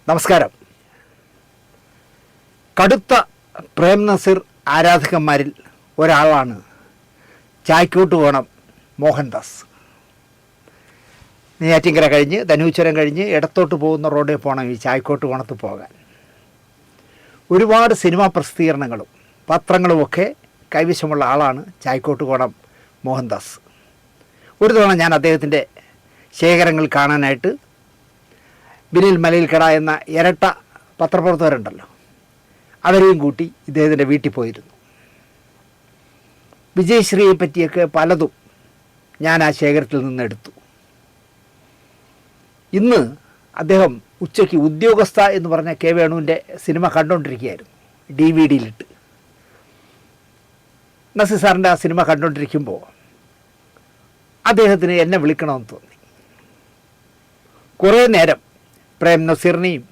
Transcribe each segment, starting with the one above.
നമസ്കാരം. കടുത്ത പ്രേം നസീർ ആരാധകന്മാരിൽ ഒരാളാണ് ചായ്ക്കോട്ട് കോണം മോഹൻദാസ്. നെയ്യാറ്റിൻകര കഴിഞ്ഞ് ധനൂച്ചരം കഴിഞ്ഞ് ഇടത്തോട്ട് പോകുന്ന റോഡിൽ പോകണം ഈ ചായ്ക്കോട്ട് കോണത്ത് പോകാൻ. ഒരുപാട് സിനിമാ പ്രസിദ്ധീകരണങ്ങളും പത്രങ്ങളുമൊക്കെ കൈവശമുള്ള ആളാണ് ചായ്ക്കോട്ട് കോണം മോഹൻദാസ്. ഒരു തവണ ഞാൻ അദ്ദേഹത്തിൻ്റെ ശേഖരങ്ങൾ കാണാനായിട്ട് ബിനിൽ മലയിൽക്കട എന്ന ഇരട്ട പത്രപ്രവർത്തകരുണ്ടല്ലോ, അവരെയും കൂട്ടി ഇദ്ദേഹത്തിൻ്റെ വീട്ടിൽ പോയിരുന്നു. വിജയശ്രീയെ പറ്റിയൊക്കെ പലതും ഞാൻ ആ ശേഖരത്തിൽ നിന്ന് എടുത്തു. ഇന്ന് അദ്ദേഹം ഉച്ചയ്ക്ക് ഉദ്യോഗസ്ഥ എന്ന് പറഞ്ഞ കെ വേണുവിൻ്റെ സിനിമ കണ്ടുകൊണ്ടിരിക്കുകയായിരുന്നു, DVD-യിലിട്ട്. നസീർ സാറിൻ്റെ ആ സിനിമ കണ്ടുകൊണ്ടിരിക്കുമ്പോൾ അദ്ദേഹത്തിന് എന്നെ വിളിക്കണമെന്ന് തോന്നി. കുറേ നേരം പ്രേം നസീറിനെയും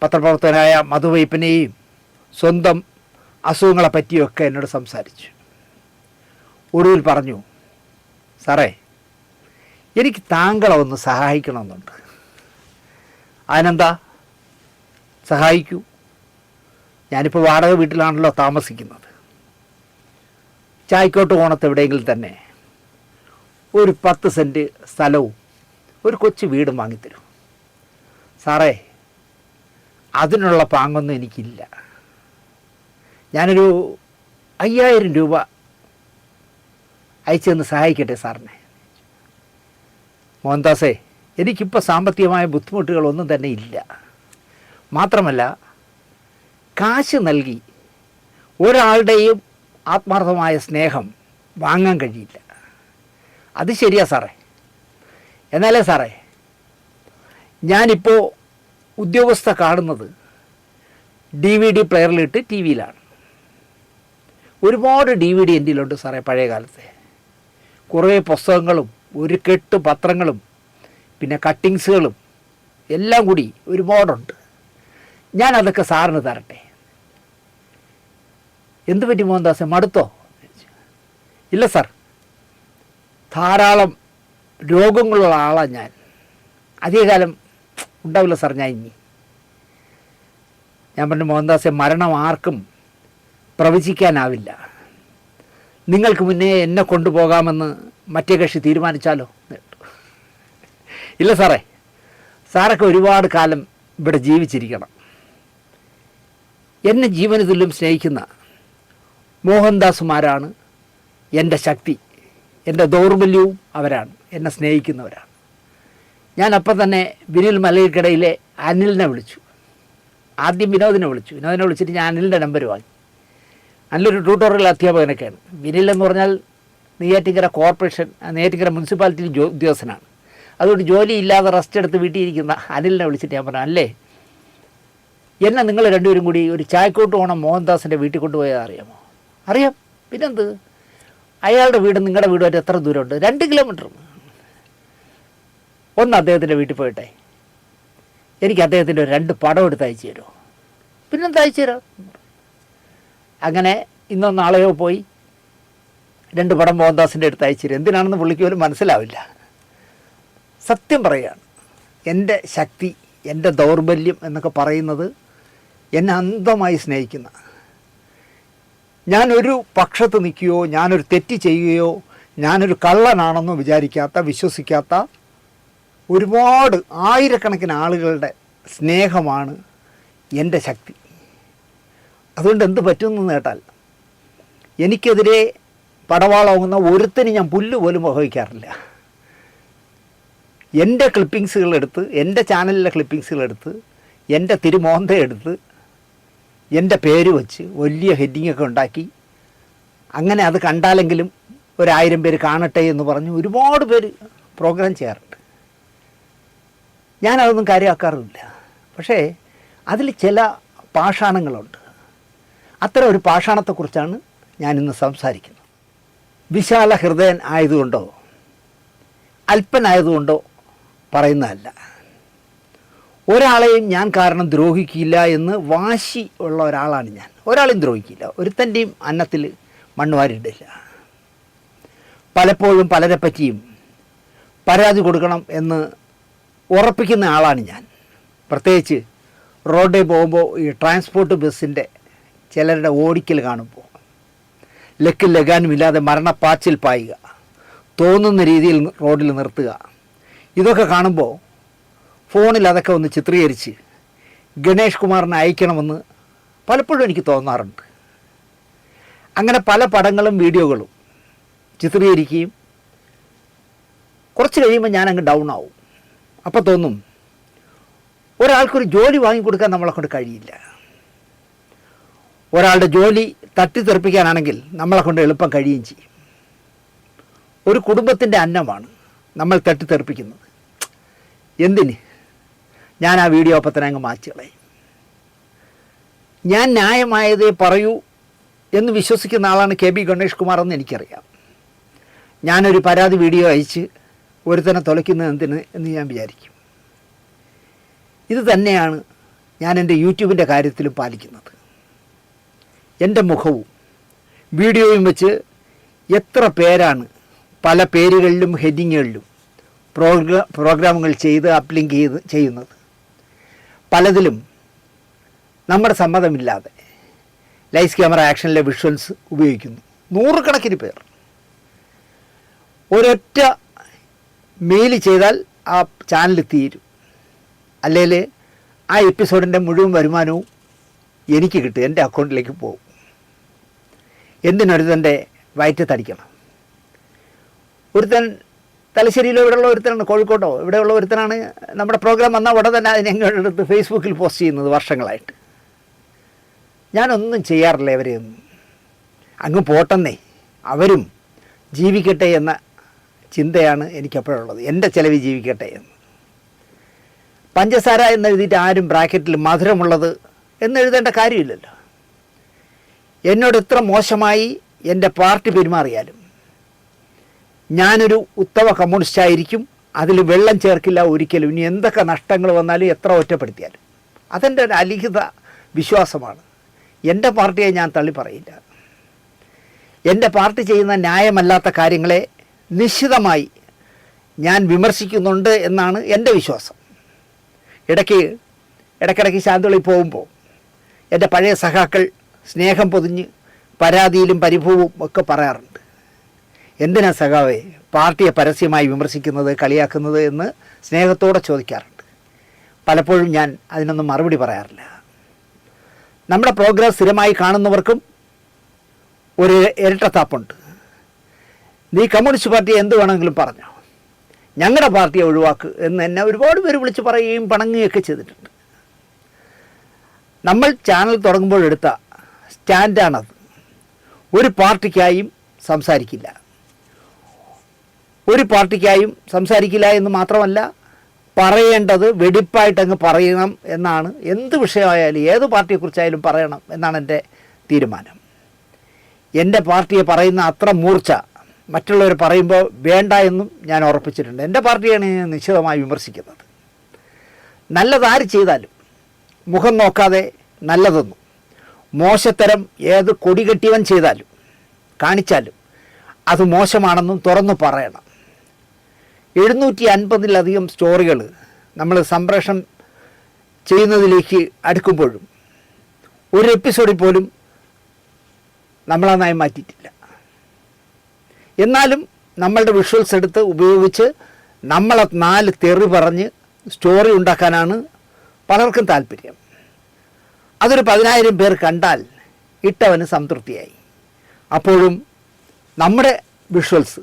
പത്രപ്രവർത്തകനായ മധുവൈപ്പനെയും സ്വന്തം അസുഖങ്ങളെ പറ്റിയൊക്കെ എന്നോട് സംസാരിച്ചു. ഒടുവിൽ പറഞ്ഞു, സാറേ, എനിക്ക് താങ്കളെ ഒന്ന് സഹായിക്കണമെന്നുണ്ട്. അതിനെന്താ, സഹായിക്കൂ. ഞാനിപ്പോൾ വാടക വീട്ടിലാണല്ലോ താമസിക്കുന്നത്. ചായ്ക്കോട്ട് കോണത്ത് എവിടെയെങ്കിലും തന്നെ ഒരു 10 സെൻറ്റ് സ്ഥലവും ഒരു കൊച്ചു വീടും വാങ്ങിത്തരും. സാറേ, അതിനുള്ള പാങ്ങൊന്നും എനിക്കില്ല. ഞാനൊരു 5000 രൂപ അയച്ചു തന്ന് സഹായിക്കട്ടെ സാറിനെ. മോഹൻദാസേ, എനിക്കിപ്പോൾ സാമ്പത്തികമായ ബുദ്ധിമുട്ടുകളൊന്നും തന്നെ ഇല്ല. മാത്രമല്ല, കാശ് നൽകി ഒരാളുടെയും ആത്മാർത്ഥമായ സ്നേഹം വാങ്ങാൻ കഴിയില്ല. അത് ശരിയാ സാറേ. എന്നാലേ സാറേ, ഞാനിപ്പോൾ ഉദ്യോഗസ്ഥ കാണുന്നത് DVD പ്ലെയറിലിട്ട് TV-യിലാണ്. ഒരുപാട് DVD എൻ്റെ കയ്യിലുണ്ട് സാറേ, പഴയ കാലത്തെ കുറേ പുസ്തകങ്ങളും ഒരു കെട്ട് പത്രങ്ങളും പിന്നെ കട്ടിങ്സുകളും എല്ലാം കൂടി ഒരുപാടുണ്ട്. ഞാനതൊക്കെ സാറിന് തരട്ടെ. എന്ത് പറ്റി മോഹൻദാസെ, മടുത്തോ? ഇല്ല സാർ, ധാരാളം രോഗങ്ങളുള്ള ആളാണ് ഞാൻ. അധികകാലം ഉണ്ടാവില്ല സാർ ഞാൻ പറഞ്ഞു, മോഹൻദാസെ, മരണം ആർക്കും പ്രവചിക്കാനാവില്ല. നിങ്ങൾക്ക് മുന്നേ എന്നെ കൊണ്ടുപോകാമെന്ന് മറ്റേ കക്ഷി തീരുമാനിച്ചാലോ? ഇല്ല സാറേ, സാറൊക്കെ ഒരുപാട് കാലം ഇവിടെ ജീവിച്ചിരിക്കണം. എന്നെ ജീവന് തുല്യം സ്നേഹിക്കുന്ന മോഹൻദാസുമാരാണ് എൻ്റെ ശക്തി, എൻ്റെ ദൗർബല്യവും അവരാണ്, എന്നെ സ്നേഹിക്കുന്നവരാണ്. ഞാൻ അപ്പം തന്നെ ബിനിൽ മലയിൽക്കടയിലെ അനിലിനെ വിളിച്ചു. ആദ്യം വിനോദിനെ വിളിച്ചിട്ട് ഞാൻ അനിലിൻ്റെ നമ്പർ വാങ്ങി. നല്ലൊരു ട്യൂട്ടോറിയൽ അധ്യാപകനൊക്കെയാണ്. ബിനിൽ എന്ന് പറഞ്ഞാൽ നെയ്യാറ്റിൻകര കോർപ്പറേഷൻ, നെയ്യാറ്റിൻകര മുനിസിപ്പാലിറ്റിയിൽ ഉദ്യോഗസ്ഥനാണ്. അതുകൊണ്ട് ജോലിയില്ലാതെ റെസ്റ്റ് എടുത്ത് വീട്ടിൽ ഇരിക്കുന്ന അനിലിനെ വിളിച്ചിട്ട് ഞാൻ പറഞ്ഞു, അല്ലേ, എന്നെ നിങ്ങൾ രണ്ടുപേരും കൂടി ഒരു ചായ്ക്കോട്ട് കോണം മോഹൻദാസിൻ്റെ വീട്ടിൽ കൊണ്ടുപോയാൽ അറിയാമോ? അറിയാം, പിന്നെന്ത്. അയാളുടെ വീട് നിങ്ങളുടെ വീടുമായിട്ട് എത്ര ദൂരമുണ്ട്? 2 കിലോമീറ്റർ. ഒന്ന് അദ്ദേഹത്തിൻ്റെ വീട്ടിൽ പോയിട്ടെ എനിക്ക് അദ്ദേഹത്തിൻ്റെ 2 പടം എടുത്ത് അയച്ചു തരുമോ? പിന്നെന്താ, അയച്ചു തരാം. അങ്ങനെ ഇന്നോ നാളെയോ പോയി 2 പടം മോഹൻദാസിൻ്റെ അടുത്ത് അയച്ചു തരും. എന്തിനാണെന്ന് പുള്ളിക്ക് പോലും മനസ്സിലാവില്ല. സത്യം പറയുകയാണ്, എൻ്റെ ശക്തി, എൻ്റെ ദൗർബല്യം എന്നൊക്കെ പറയുന്നത് എന്നെ അന്ധമായി സ്നേഹിക്കുന്ന, ഞാനൊരു പക്ഷത്ത് നിൽക്കുകയോ ഞാനൊരു തെറ്റ് ചെയ്യുകയോ ഞാനൊരു കള്ളനാണെന്നോ വിചാരിക്കാത്ത, വിശ്വസിക്കാത്ത ഒരുപാട് ആയിരക്കണക്കിന് ആളുകളുടെ സ്നേഹമാണ് എൻ്റെ ശക്തി. അതുകൊണ്ട് എന്ത് പറ്റുമെന്ന് കേട്ടാൽ, എനിക്കെതിരെ പടവാളാവുന്ന ഒരുത്തന് ഞാൻ പുല്ല് പോലും വഹിക്കാറില്ല. എൻ്റെ ക്ലിപ്പിങ്സുകളെടുത്ത്, എൻ്റെ ചാനലിലെ ക്ലിപ്പിങ്സുകളെടുത്ത്, എൻ്റെ തിരുമോന്തയെടുത്ത് എൻ്റെ പേര് വെച്ച് വലിയ ഹെഡിങ്ങൊക്കെ ഉണ്ടാക്കി, അങ്ങനെ അത് കണ്ടാലെങ്കിലും 1000 പേര് കാണട്ടെ എന്ന് പറഞ്ഞ് ഒരുപാട് പേര് പ്രോഗ്രാം ചെയ്യാറുണ്ട്. ഞാനതൊന്നും കാര്യമാക്കാറില്ല. പക്ഷേ അതിൽ ചില പാഷാണങ്ങളുണ്ട്. അത്തരം ഒരു പാഷാണത്തെക്കുറിച്ചാണ് ഞാനിന്ന് സംസാരിക്കുന്നത്. വിശാല ഹൃദയൻ ആയതുകൊണ്ടോ അല്പനായതുകൊണ്ടോ പറയുന്നതല്ല. ഒരാളെയും ഞാൻ കാരണം ദ്രോഹിക്കില്ല എന്ന് വാശി ഉള്ള ഒരാളാണ് ഞാൻ. ഒരാളെയും ദ്രോഹിക്കില്ല, ഒരുത്തൻ്റെയും അന്നത്തിൽ മണ്ണ് വാരിയിടില്ല. പലപ്പോഴും പലരെ പറ്റിയും പരാതി കൊടുക്കണം എന്ന് ഉറപ്പിക്കുന്ന ആളാണ് ഞാൻ. പ്രത്യേകിച്ച് റോഡിൽ പോകുമ്പോൾ ഈ ട്രാൻസ്പോർട്ട് ബസ്സിൻ്റെ ചിലരുടെ ഓടിക്കൽ കാണുമ്പോൾ ലക്കും ലഗാനുമില്ലാതെ മരണപ്പാച്ചിൽ പായുക, തോന്നുന്ന രീതിയിൽ റോഡിൽ നിർത്തുക, ഇതൊക്കെ കാണുമ്പോൾ ഫോണിൽ അതൊക്കെ ഒന്ന് ചിത്രീകരിച്ച് ഗണേഷ് കുമാറിനെ അയക്കണമെന്ന് പലപ്പോഴും എനിക്ക് തോന്നാറുണ്ട്. അങ്ങനെ പല പടങ്ങളും വീഡിയോകളും ചിത്രീകരിക്കുകയും കുറച്ച് കഴിയുമ്പോൾ ഞാനങ്ങ് ഡൗൺ ആവും. അപ്പോൾ തോന്നും ഒരാൾക്കൊരു ജോലി വാങ്ങിക്കൊടുക്കാൻ നമ്മളെ കൊണ്ട് കഴിയില്ല. ഒരാളുടെ ജോലി തട്ടിത്തെറിപ്പിക്കാനാണെങ്കിൽ നമ്മളെ കൊണ്ട് എളുപ്പം കഴിയുകയും ചെയ്യും. ഒരു കുടുംബത്തിൻ്റെ അന്നമാണ് നമ്മൾ തട്ടിത്തെറിപ്പിക്കുന്നത്. എന്തിന്? ഞാൻ ആ വീഡിയോ അപ്പം തന്നെ അങ്ങ് മാറ്റി കളയും. ഞാൻ ന്യായമായതേ പറയൂ എന്ന് വിശ്വസിക്കുന്ന ആളാണ് KB ഗണേഷ് കുമാർ എന്ന് എനിക്കറിയാം. ഞാനൊരു പരാതി വീഡിയോ അയച്ച് ഒരുത്തനെ തുലയ്ക്കുന്നത് എന്തിന് എന്ന് ഞാൻ വിചാരിക്കും. ഇത് തന്നെയാണ് ഞാൻ എൻ്റെ യൂട്യൂബിൻ്റെ കാര്യത്തിലും പാലിക്കുന്നത്. എൻ്റെ മുഖവും വീഡിയോയും വെച്ച് എത്ര പേരാണ് പല പേരുകളിലും ഹെഡിങ്ങുകളിലും പ്രോഗ്രാമുകൾ ചെയ്ത് അപ്ലിങ്ക് ചെയ്യുന്നത്. പലതിലും നമ്മുടെ സമ്മതമില്ലാതെ ലൈറ്റ്സ് ക്യാമറ ആക്ഷനിലെ വിഷ്വൽസ് ഉപയോഗിക്കുന്നു. നൂറുകണക്കിന് പേർ ഒരൊറ്റ മെയിൽ ചെയ്താൽ ആ ചാനൽ തീരും. അല്ലെങ്കിൽ ആ എപ്പിസോഡിൻ്റെ മുഴുവൻ വരുമാനവും എനിക്ക് കിട്ടും, എൻ്റെ അക്കൗണ്ടിലേക്ക് പോകും. എന്തിനൊരുത്തൻ്റെ വയറ്റത്തടിക്കണം? ഒരുത്തൻ തലശ്ശേരിയിലോ ഇവിടെയുള്ള ഒരുത്തനാണ്, കോഴിക്കോട്ടോ ഇവിടെയുള്ള ഒരുത്തനാണ് നമ്മുടെ പ്രോഗ്രാം വന്നാൽ ഉടനെ തന്നെ അതിനെടുത്ത് ഫേസ്ബുക്കിൽ പോസ്റ്റ് ചെയ്യുന്നത് വർഷങ്ങളായിട്ട്. ഞാനൊന്നും ചെയ്യാറില്ല അവരെയൊന്നും. അങ്ങ് പോട്ടെന്നേ, അവരും ജീവിക്കട്ടെ എന്ന ചിന്തയാണ് എനിക്കപ്പോഴുള്ളത്. എൻ്റെ ചിലവിൽ ജീവിക്കട്ടെ എന്ന്. പഞ്ചസാര എന്നെഴുതിയിട്ട് ആരും ബ്രാക്കറ്റിൽ മധുരമുള്ളത് എന്നെഴുതേണ്ട കാര്യമില്ലല്ലോ. എന്നോട് എത്ര മോശമായി എൻ്റെ പാർട്ടി പെരുമാറിയാലും ഞാനൊരു ഉത്തമ കമ്മ്യൂണിസ്റ്റായിരിക്കും. അതിൽ വെള്ളം ചേർക്കില്ല ഒരിക്കലും. ഇനി എന്തൊക്കെ നഷ്ടങ്ങൾ വന്നാലും എത്ര ഒറ്റപ്പെടുത്തിയാലും അതെൻ്റെ ഒരു അലിഖിത വിശ്വാസമാണ്. എൻ്റെ പാർട്ടിയെ ഞാൻ തള്ളി പറയില്ല. എൻ്റെ പാർട്ടി ചെയ്യുന്ന ന്യായമല്ലാത്ത കാര്യങ്ങളെ നിശ്ചിതമായി ഞാൻ വിമർശിക്കുന്നുണ്ട് എന്നാണ് എൻ്റെ വിശ്വാസം. ഇടയ്ക്കിടയ്ക്ക് ശാന്തളി പോകുമ്പോൾ എൻ്റെ പഴയ സഖാക്കൾ സ്നേഹം പൊതിഞ്ഞ് പരാതിയിലും പരിഭവവും ഒക്കെ പറയാറുണ്ട്. എന്തിനാ സഖാവേ പാർട്ടിയെ പരസ്യമായി വിമർശിക്കുന്നത്, കളിയാക്കുന്നത് എന്ന് സ്നേഹത്തോടെ ചോദിക്കാറുണ്ട്. പലപ്പോഴും ഞാൻ അതിനൊന്നും മറുപടി പറയാറില്ല. നമ്മുടെ പ്രോഗ്രാം സ്ഥിരമായി കാണുന്നവർക്കും ഒരു ഇരട്ടത്താപ്പുണ്ട്. നീ കമ്മ്യൂണിസ്റ്റ് പാർട്ടിയെ എന്ത് വേണമെങ്കിലും പറഞ്ഞോ, ഞങ്ങളുടെ പാർട്ടിയെ ഒഴിവാക്ക് എന്ന് എന്നെ ഒരുപാട് പേര് വിളിച്ച് പറയുകയും പണങ്ങുകയൊക്കെ ചെയ്തിട്ടുണ്ട്. നമ്മൾ ചാനൽ തുടങ്ങുമ്പോഴെടുത്ത സ്റ്റാൻഡാണത്. ഒരു പാർട്ടിക്കായും സംസാരിക്കില്ല. ഒരു പാർട്ടിക്കായും സംസാരിക്കില്ല എന്ന് മാത്രമല്ല, പറയേണ്ടത് വെടിപ്പായിട്ടങ്ങ് പറയണം എന്നാണ്. എന്ത് വിഷയമായാലും ഏത് പാർട്ടിയെക്കുറിച്ചായാലും പറയണം എന്നാണ് എൻ്റെ തീരുമാനം. എൻ്റെ പാർട്ടിയെ പറയുന്ന അത്ര മൂർച്ച മറ്റുള്ളവർ പറയുമ്പോൾ വേണ്ട എന്നും ഞാൻ ഉറപ്പിച്ചിട്ടുണ്ട്. എൻ്റെ പാർട്ടിയാണ് ഞാൻ നിശ്ചിതമായി വിമർശിക്കുന്നത്. നല്ലതാര് ചെയ്താലും മുഖം നോക്കാതെ നല്ലതെന്നും, മോശത്തരം ഏത് കൊടികെട്ടിയവൻ ചെയ്താലും കാണിച്ചാലും അത് മോശമാണെന്നും തുറന്നു പറയണം. 750-ലധികം സ്റ്റോറികൾ നമ്മൾ സംപ്രേഷണം ചെയ്യുന്നതിലേക്ക് അടുക്കുമ്പോഴും ഒരു എപ്പിസോഡിൽ പോലും നമ്മളാ നയം മാറ്റിയിട്ടില്ല. എന്നാലും നമ്മളുടെ വിഷ്വൽസ് എടുത്ത് ഉപയോഗിച്ച് നമ്മളെ 4 തെറി പറഞ്ഞ് സ്റ്റോറി ഉണ്ടാക്കാനാണ് പലർക്കും താല്പര്യം. അതൊരു 10,000 പേർ കണ്ടാൽ ഇട്ടവന് സംതൃപ്തിയായി. അപ്പോഴും നമ്മുടെ വിഷ്വൽസ്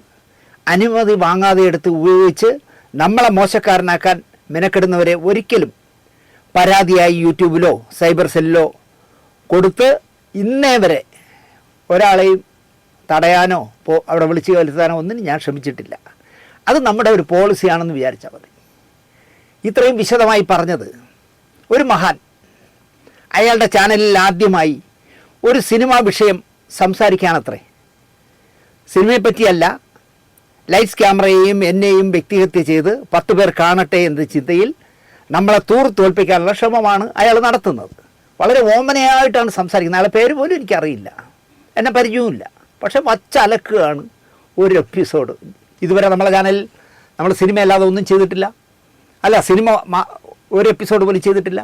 അനുമതി വാങ്ങാതെ എടുത്ത് ഉപയോഗിച്ച് നമ്മളെ മോശക്കാരനാക്കാൻ മെനക്കെടുന്നവരെ ഒരിക്കലും പരാതിയായി യൂട്യൂബിലോ സൈബർ സെല്ലിലോ കൊടുത്ത് ഇന്നേ വരെ ഒരാളെയും തടയാനോ അവിടെ വിളിച്ച് വരുത്താനോ ഒന്നിനും ഞാൻ ശ്രമിച്ചിട്ടില്ല. അത് നമ്മുടെ ഒരു പോളിസിയാണെന്ന് വിചാരിച്ചാൽ മതി. ഇത്രയും വിശദമായി പറഞ്ഞത് ഒരു മഹാൻ അയാളുടെ ചാനലിൽ ആദ്യമായി ഒരു സിനിമാ വിഷയം സംസാരിക്കാനത്രേ. സിനിമയെപ്പറ്റിയല്ല, ലൈറ്റ്സ് ക്യാമറയെയും എന്നെയും വ്യക്തിഹത്യ ചെയ്ത് 10 പേർ കാണട്ടെ എന്ന ചിന്തയിൽ നമ്മളെ തോൽപ്പിക്കാനുള്ള ശ്രമമാണ് അയാൾ നടത്തുന്നത്. വളരെ ഓമനയായിട്ടാണ് സംസാരിക്കുന്നത്. അയാളുടെ പേര് പോലും എനിക്കറിയില്ല, എന്നെ പരിചയവുമില്ല. പക്ഷെ വച്ചലക്കുകയാണ് ഒരു എപ്പിസോഡ്. ഇതുവരെ നമ്മളെ ചാനലിൽ നമ്മൾ സിനിമ അല്ലാതെ ഒന്നും ചെയ്തിട്ടില്ല. അല്ല, സിനിമ ഒരു എപ്പിസോഡ് പോലും ചെയ്തിട്ടില്ല.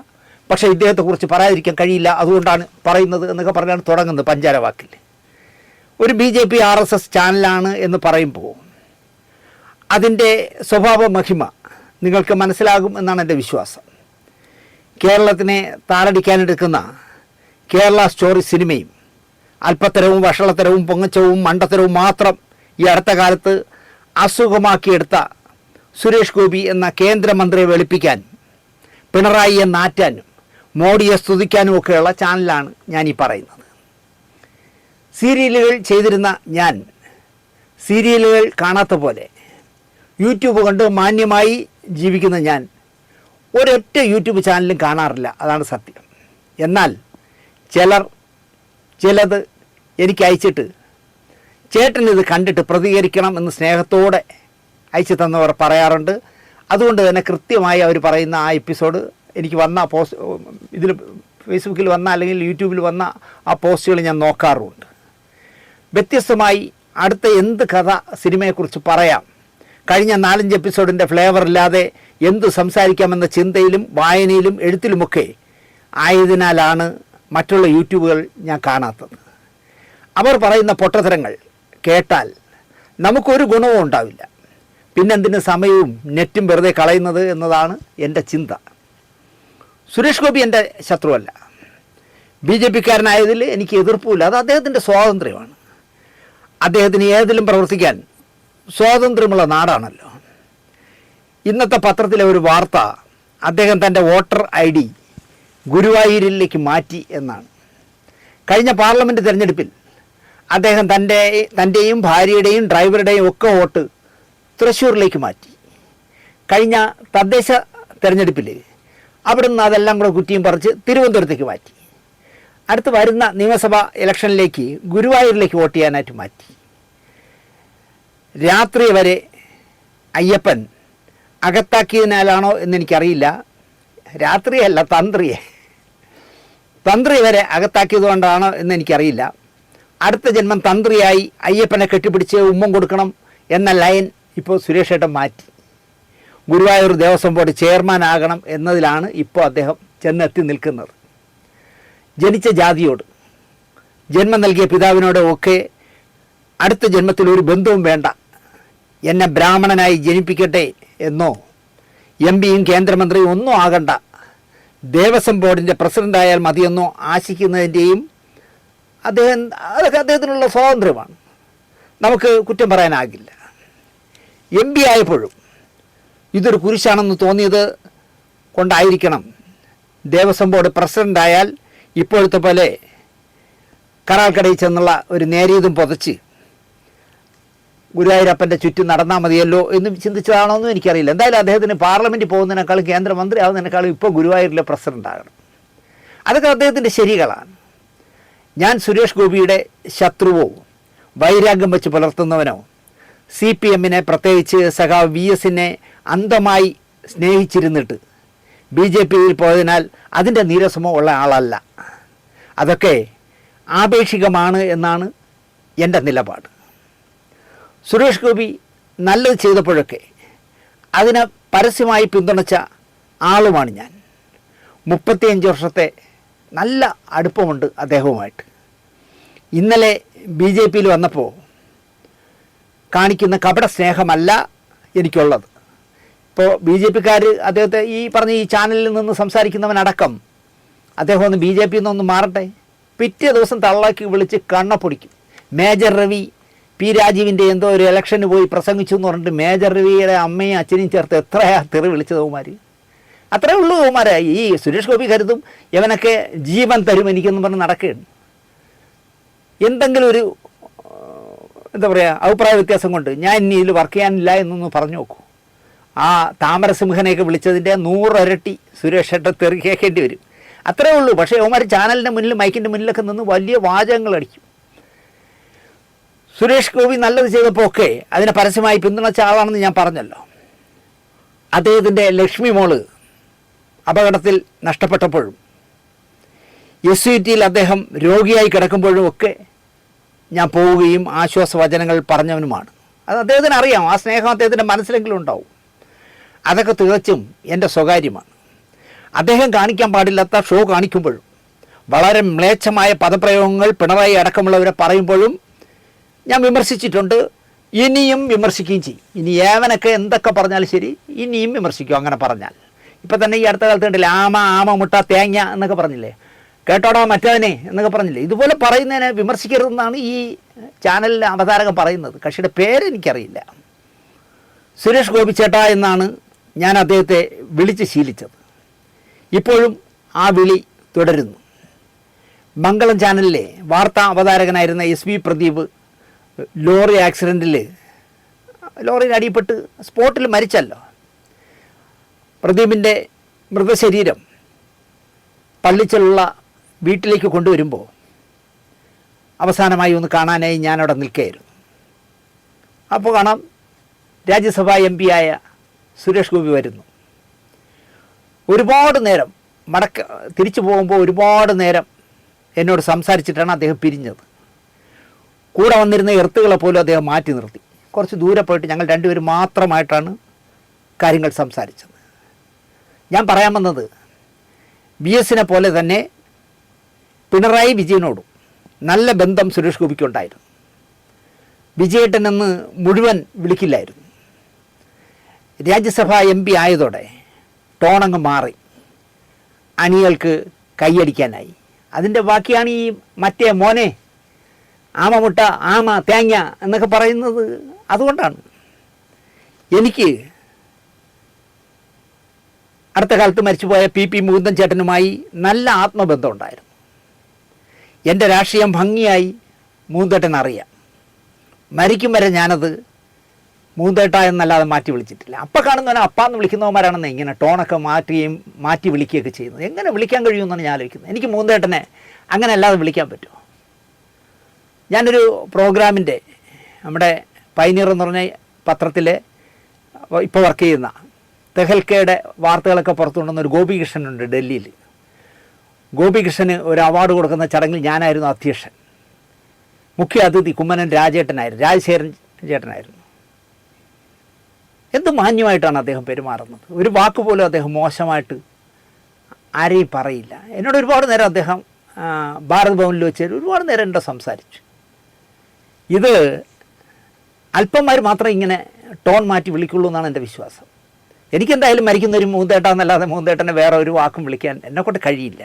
പക്ഷേ ഇദ്ദേഹത്തെക്കുറിച്ച് പറയാതിരിക്കാൻ കഴിയില്ല, അതുകൊണ്ടാണ് പറയുന്നത് എന്നൊക്കെ പറഞ്ഞാണ് തുടങ്ങുന്നത് പഞ്ചാരവാക്കിൽ. ഒരു BJP RSS ചാനലാണ് എന്ന് പറയുമ്പോൾ അതിൻ്റെ സ്വഭാവ മഹിമ നിങ്ങൾക്ക് മനസ്സിലാകും എന്നാണ് എൻ്റെ വിശ്വാസം. കേരളത്തിനെ താറടിക്കാനെടുക്കുന്ന കേരള സ്റ്റോറി സിനിമയും അല്പത്തരവും വഷളത്തരവും പൊങ്ങച്ചവും മണ്ടത്തരവും മാത്രം ഈ അടുത്ത കാലത്ത് അസുഖമാക്കിയെടുത്ത സുരേഷ് ഗോപി എന്ന കേന്ദ്രമന്ത്രിയെ വെളുപ്പിക്കാൻ, പിണറായിയെ നാറ്റാനും മോഡിയെ സ്തുതിക്കാനും ഒക്കെയുള്ള ചാനലാണ് ഞാൻ ഈ പറയുന്നത്. സീരിയലുകൾ ചെയ്തിരുന്ന ഞാൻ സീരിയലുകൾ കാണാത്ത പോലെ യൂട്യൂബ് കണ്ട് മാന്യമായി ജീവിക്കുന്ന ഞാൻ ഒരൊറ്റ യൂട്യൂബ് ചാനലും കാണാറില്ല, അതാണ് സത്യം. എന്നാൽ ചിലത് എനിക്ക് അയച്ചിട്ട് ചേട്ടനിത് കണ്ടിട്ട് പ്രതികരിക്കണം എന്ന് സ്നേഹത്തോടെ അയച്ചു തന്നവർ പറയാറുണ്ട്. അതുകൊണ്ട് തന്നെ കൃത്യമായി അവർ പറയുന്ന ആ എപ്പിസോഡ് എനിക്ക് വന്ന പോസ്റ്റ്, ഇതിൽ ഫേസ്ബുക്കിൽ വന്ന അല്ലെങ്കിൽ യൂട്യൂബിൽ വന്ന ആ പോസ്റ്റുകൾ ഞാൻ നോക്കാറുമുണ്ട്. വ്യത്യസ്തമായി അടുത്ത എന്ത് കഥ സിനിമയെക്കുറിച്ച് പറയാം, കഴിഞ്ഞ 4-5 എപ്പിസോഡിൻ്റെ ഫ്ലേവർ ഇല്ലാതെ എന്തു സംസാരിക്കാമെന്ന ചിന്തയിലും വായനയിലും എഴുത്തിലുമൊക്കെ ആയതിനാലാണ് മറ്റുള്ള യൂട്യൂബുകൾ ഞാൻ കാണാത്തത്. അവർ പറയുന്ന പൊട്ടത്തരങ്ങൾ കേട്ടാൽ നമുക്കൊരു ഗുണവും ഉണ്ടാവില്ല. പിന്നെന്തിന് സമയവും നെറ്റും വെറുതെ കളയുന്നത് എന്നതാണ് എൻ്റെ ചിന്ത. സുരേഷ് ഗോപി എൻ്റെ ശത്രുവല്ല. BJPക്കാരനായതിൽ എനിക്ക് എതിർപ്പില്ല, അത് അദ്ദേഹത്തിൻ്റെ സ്വാതന്ത്ര്യമാണ്. അദ്ദേഹത്തിന് ഏതിലും പ്രവർത്തിക്കാൻ സ്വാതന്ത്ര്യമുള്ള നാടാണല്ലോ. ഇന്നത്തെ പത്രത്തിലെ ഒരു വാർത്ത അദ്ദേഹം തൻ്റെ വോട്ടർ ID ഗുരുവായൂരിലേക്ക് മാറ്റി എന്നാണ്. കഴിഞ്ഞ പാർലമെൻറ്റ് തിരഞ്ഞെടുപ്പിൽ അദ്ദേഹം തൻ്റെയും ഭാര്യയുടെയും ഡ്രൈവറുടെയും ഒക്കെ വോട്ട് തൃശ്ശൂരിലേക്ക് മാറ്റി. കഴിഞ്ഞ തദ്ദേശ തിരഞ്ഞെടുപ്പിൽ അവിടുന്ന് അതെല്ലാം കൂടെ കുറ്റിയും പറിച്ച് തിരുവനന്തപുരത്തേക്ക് മാറ്റി. അടുത്ത് വരുന്ന നിയമസഭാ ഇലക്ഷനിലേക്ക് ഗുരുവായൂരിലേക്ക് വോട്ട് ചെയ്യാനായിട്ട് മാറ്റി. രാത്രി വരെ അയ്യപ്പൻ അകത്താക്കിയതിനാലാണോ എന്നെനിക്കറിയില്ല, രാത്രിയല്ല തന്ത്രി വരെ അകത്താക്കിയത് കൊണ്ടാണോ എന്നെനിക്കറിയില്ല. അടുത്ത ജന്മം തന്ത്രിയായി അയ്യപ്പനെ കെട്ടിപ്പിടിച്ച് ഉമ്മം കൊടുക്കണം എന്ന ലൈൻ ഇപ്പോൾ സുരേഷ് ഏട്ടൻ മാറ്റി. ഗുരുവായൂർ ദേവസ്വം ബോർഡ് ചെയർമാൻ ആകണം എന്നതിലാണ് ഇപ്പോൾ അദ്ദേഹം ചെന്നെത്തി നിൽക്കുന്നത്. ജനിച്ച ജാതിയോട്, ജന്മം നൽകിയ പിതാവിനോട് ഒക്കെ അടുത്ത ജന്മത്തിൽ ഒരു ബന്ധവും വേണ്ട, എന്നെ ബ്രാഹ്മണനായി ജനിപ്പിക്കട്ടെ എന്നോ MPയും കേന്ദ്രമന്ത്രിയും ഒന്നും ആകണ്ട, ദേവസ്വം ബോർഡിൻ്റെ പ്രസിഡൻ്റായാൽ മതിയെന്നോ ആശിക്കുന്നതിൻ്റെയും അതൊക്കെ അദ്ദേഹത്തിനുള്ള സ്വാതന്ത്ര്യമാണ്, നമുക്ക് കുറ്റം പറയാനാകില്ല. MP ആയപ്പോഴും ഇതൊരു കുരിശാണെന്ന് തോന്നിയത് കൊണ്ടായിരിക്കണം ദേവസ്വം ബോർഡ് പ്രസിഡൻ്റായാൽ ഇപ്പോഴത്തെ പോലെ കരാൾക്കടയിൽ ചെന്നുള്ള ഒരു നേരിയതും പുതച്ച് ഗുരുവായൂരപ്പൻ്റെ ചുറ്റും നടന്നാൽ മതിയല്ലോ എന്ന് ചിന്തിച്ചതാണോ എന്നും എനിക്കറിയില്ല. എന്തായാലും അദ്ദേഹത്തിന് പാർലമെൻറ്റിൽ പോകുന്നതിനേക്കാളും കേന്ദ്രമന്ത്രി ആവുന്നതിനേക്കാളും ഇപ്പോൾ ഗുരുവായൂരിലെ പ്രസിഡൻ്റ് ആകണം. അതൊക്കെ അദ്ദേഹത്തിൻ്റെ ശരികളാണ്. ഞാൻ സുരേഷ് ഗോപിയുടെ ശത്രുവോ വൈരാഗ്യം വെച്ച് പുലർത്തുന്നവനോ CPMനെ പ്രത്യേകിച്ച് സഖാവ് VSനെ അന്ധമായി സ്നേഹിച്ചിരുന്നിട്ട് BJPയിൽ പോയതിനാൽ അതിൻ്റെ നീരസമോ ഉള്ള ആളല്ല. അതൊക്കെ ആപേക്ഷികമാണ് എന്നാണ് എൻ്റെ നിലപാട്. സുരേഷ് ഗോപി നല്ലത് ചെയ്തപ്പോഴൊക്കെ അതിനെ പരസ്യമായി പിന്തുണച്ച ആളുമാണ് ഞാൻ. 35 വർഷത്തെ നല്ല അടുപ്പമുണ്ട് അദ്ദേഹവുമായിട്ട്. ഇന്നലെ BJPയിൽ വന്നപ്പോൾ കാണിക്കുന്ന കപട സ്നേഹമല്ല എനിക്കുള്ളത്. ഇപ്പോൾ BJPക്കാർ അദ്ദേഹത്തെ ഈ പറഞ്ഞ ഈ ചാനലിൽ നിന്ന് സംസാരിക്കുന്നവനടക്കം അദ്ദേഹം ഒന്ന് BJPയിൽ നിന്നൊന്ന് മാറട്ടെ, പിറ്റേ ദിവസം തള്ളാക്കി വിളിച്ച് കണ്ണപ്പൊടിക്കും. മേജർ രവി P രാജീവിൻ്റെ എന്തോ ഒരു ഇലക്ഷന് പോയി പ്രസംഗിച്ചു എന്ന് പറഞ്ഞിട്ട് മേജർ രവിയുടെ അമ്മയും അച്ഛനെയും ചേർത്ത് എത്രയാ തെറി വിളിച്ചത് അവന്മാർ. അത്രേ ഉള്ളൂ അവന്മാരെ. ഈ സുരേഷ് ഗോപി കരുതും ഇവനൊക്കെ ജീവൻ തരും എനിക്കെന്ന് പറഞ്ഞ് നടക്കുകയാണ്. എന്തെങ്കിലും ഒരു എന്താ പറയുക അഭിപ്രായ വ്യത്യാസം കൊണ്ട് ഞാൻ ഇനി ഇതിൽ വർക്ക് ചെയ്യാനില്ല എന്നൊന്ന് പറഞ്ഞു നോക്കൂ. ആ താമരസിംഹനെയൊക്കെ വിളിച്ചതിൻ്റെ 100 ഇരട്ടി സുരേഷ് ഏട്ടൻ തെറി കേൾക്കേണ്ടി വരും. അത്രേ ഉള്ളൂ. പക്ഷേ അവന്മാർ ചാനലിൻ്റെ മുന്നിൽ മൈക്കിൻ്റെ മുന്നിലൊക്കെ നിന്ന് വലിയ വാചകങ്ങൾ അടിക്കും. സുരേഷ് ഗോപി നല്ലത് ചെയ്തപ്പോൾ ഒക്കെ അതിനെ പരസ്യമായി പിന്തുണച്ച ആളാണെന്ന് ഞാൻ പറഞ്ഞല്ലോ. അദ്ദേഹത്തിൻ്റെ ലക്ഷ്മി മോള് അപകടത്തിൽ നഷ്ടപ്പെട്ടപ്പോഴും SUTയിൽ അദ്ദേഹം രോഗിയായി കിടക്കുമ്പോഴും ഒക്കെ ഞാൻ പോവുകയും ആശ്വാസവചനങ്ങൾ പറഞ്ഞവനുമാണ്. അത് അദ്ദേഹത്തിന് അറിയാം. ആ സ്നേഹം അദ്ദേഹത്തിൻ്റെ മനസ്സിലെങ്കിലും ഉണ്ടാവും. അതൊക്കെ തികച്ചും എൻ്റെ സ്വകാര്യമാണ്. അദ്ദേഹം കാണിക്കാൻ പാടില്ലാത്ത ഷോ കാണിക്കുമ്പോഴും വളരെ മ്ലേച്ഛമായ പദപ്രയോഗങ്ങൾ പിണറായി അടക്കമുള്ളവരെ പറയുമ്പോഴും ഞാൻ വിമർശിച്ചിട്ടുണ്ട്, ഇനിയും വിമർശിക്കുകയും ചെയ്യും. ഇനി ഏവനൊക്കെ എന്തൊക്കെ പറഞ്ഞാലും ശരി, ഇനിയും വിമർശിക്കും അങ്ങനെ പറഞ്ഞാൽ. ഇപ്പം തന്നെ ഈ അടുത്ത കാലത്ത് കണ്ടില്ലേ, ആമ മുട്ട തേങ്ങ എന്നൊക്കെ പറഞ്ഞില്ലേ, കേട്ടോടാ മറ്റവനെ എന്നൊക്കെ പറഞ്ഞില്ലേ. ഇതുപോലെ പറയുന്നതിനെ വിമർശിക്കരുതെന്നാണ് ഈ ചാനലിലെ അവതാരകൻ പറയുന്നത്. കക്ഷിയുടെ പേരെനിക്കറിയില്ല. സുരേഷ് ഗോപി ചേട്ടാ എന്നാണ് ഞാൻ അദ്ദേഹത്തെ വിളിച്ച് ശീലിച്ചത്. ഇപ്പോഴും ആ വിളി തുടരുന്നു. മംഗളം ചാനലിലെ വാർത്താ അവതാരകനായിരുന്ന SP പ്രദീപ് ലോറി ആക്സിഡൻറ്റിൽ ലോറിയിൽ അടിപ്പെട്ട് സ്പോട്ടിൽ മരിച്ചല്ലോ. പ്രദീപിൻ്റെ മൃതശരീരം പള്ളിച്ചലുള്ള വീട്ടിലേക്ക് കൊണ്ടുവരുമ്പോൾ അവസാനമായി ഒന്ന് കാണാനായി ഞാനവിടെ നിൽക്കുകയായിരുന്നു. അപ്പോൾ കാണാം രാജ്യസഭാ MP ആയ സുരേഷ് ഗോപി വരുന്നു. ഒരുപാട് നേരം തിരിച്ചു പോകുമ്പോൾ ഒരുപാട് നേരം എന്നോട് സംസാരിച്ചിട്ടാണ് അദ്ദേഹം പിരിഞ്ഞത്. കൂടെ വന്നിരുന്ന എർത്തുകളെ പോലും അദ്ദേഹം മാറ്റി നിർത്തി. കുറച്ച് ദൂരെ പോയിട്ട് ഞങ്ങൾ രണ്ടുപേരും മാത്രമായിട്ടാണ് കാര്യങ്ങൾ സംസാരിച്ചത്. ഞാൻ പറയാൻ വന്നത്, VS പോലെ തന്നെ പിണറായി വിജയനോടും നല്ല ബന്ധം സുരേഷ് ഗോപിക്കുണ്ടായിരുന്നു. വിജയേട്ടനെന്ന് മുഴുവൻ വിളിക്കില്ലായിരുന്നു. രാജ്യസഭാ MP ആയതോടെ ടോണങ്ങ് മാറി, അണികൾക്ക് കൈയടിക്കാനായി. അതിൻ്റെ ബാക്കിയാണ് ഈ മറ്റേ മോനെ, ആമ മുട്ട, ആമ തേങ്ങ എന്നൊക്കെ പറയുന്നത്. അതുകൊണ്ടാണ് എനിക്ക് അടുത്ത കാലത്ത് മരിച്ചുപോയ PP മുകുന്ദൻ ചേട്ടനുമായി നല്ല ആത്മബന്ധം ഉണ്ടായിരുന്നു. എൻ്റെ രാഷ്ട്രീയം ഭംഗിയായി മുകുന്ദേട്ടൻ അറിയാം. മരിക്കും വരെ ഞാനത് മുകുന്ദേട്ട എന്നല്ലാതെ മാറ്റി വിളിച്ചിട്ടില്ല. അപ്പം കാണുന്നവനെ അപ്പാന്ന് വിളിക്കുന്നവന്മാരാണെന്ന് ഇങ്ങനെ ടോണൊക്കെ മാറ്റി വിളിക്കുകയൊക്കെ ചെയ്യുന്നത്. എങ്ങനെ വിളിക്കാൻ കഴിയുമെന്നാണ് ഞാൻ ആലോചിക്കുന്നത്. എനിക്ക് മുകുന്ദേട്ടനെ അങ്ങനെ അല്ലാതെ വിളിക്കാൻ പറ്റുമോ? ഞാനൊരു പ്രോഗ്രാമിൻ്റെ, നമ്മുടെ പൈനീർ എന്ന് പറഞ്ഞ പത്രത്തിലെ ഇപ്പോൾ വർക്ക് ചെയ്യുന്ന തെഹൽക്കയുടെ വാർത്തകളൊക്കെ പുറത്തുകൊണ്ടുവന്ന ഒരു ഗോപികൃഷ്ണനുണ്ട് ഡൽഹിയിൽ. ഗോപികൃഷ്ണന് ഒരു അവാർഡ് കൊടുക്കുന്ന ചടങ്ങിൽ ഞാനായിരുന്നു അധ്യക്ഷൻ. മുഖ്യ അതിഥി കുമ്മനം രാജശേഖരൻ ചേട്ടനായിരുന്നു. എന്ത് മാന്യമായിട്ടാണ് അദ്ദേഹം പെരുമാറുന്നത്. ഒരു വാക്ക് പോലും അദ്ദേഹം മോശമായിട്ട് ആരെയും പറയില്ല. എന്നോട് ഒരുപാട് നേരം അദ്ദേഹം ഭാരത് ഭവനിൽ വെച്ച് ഒരുപാട് നേരം എന്നോട് സംസാരിച്ചു. ഇത് അല്പന്മാർ മാത്രമേ ഇങ്ങനെ ടോൺ മാറ്റി വിളിക്കുള്ളൂ എന്നാണ് എൻ്റെ വിശ്വാസം. എനിക്കെന്തായാലും മരിക്കുന്നൊരു മുകുന്ദേട്ട എന്നല്ലാതെ മുകുന്ദേട്ടനെ വേറെ ഒരു വാക്കും വിളിക്കാൻ എന്നെക്കൊണ്ട് കഴിയില്ല.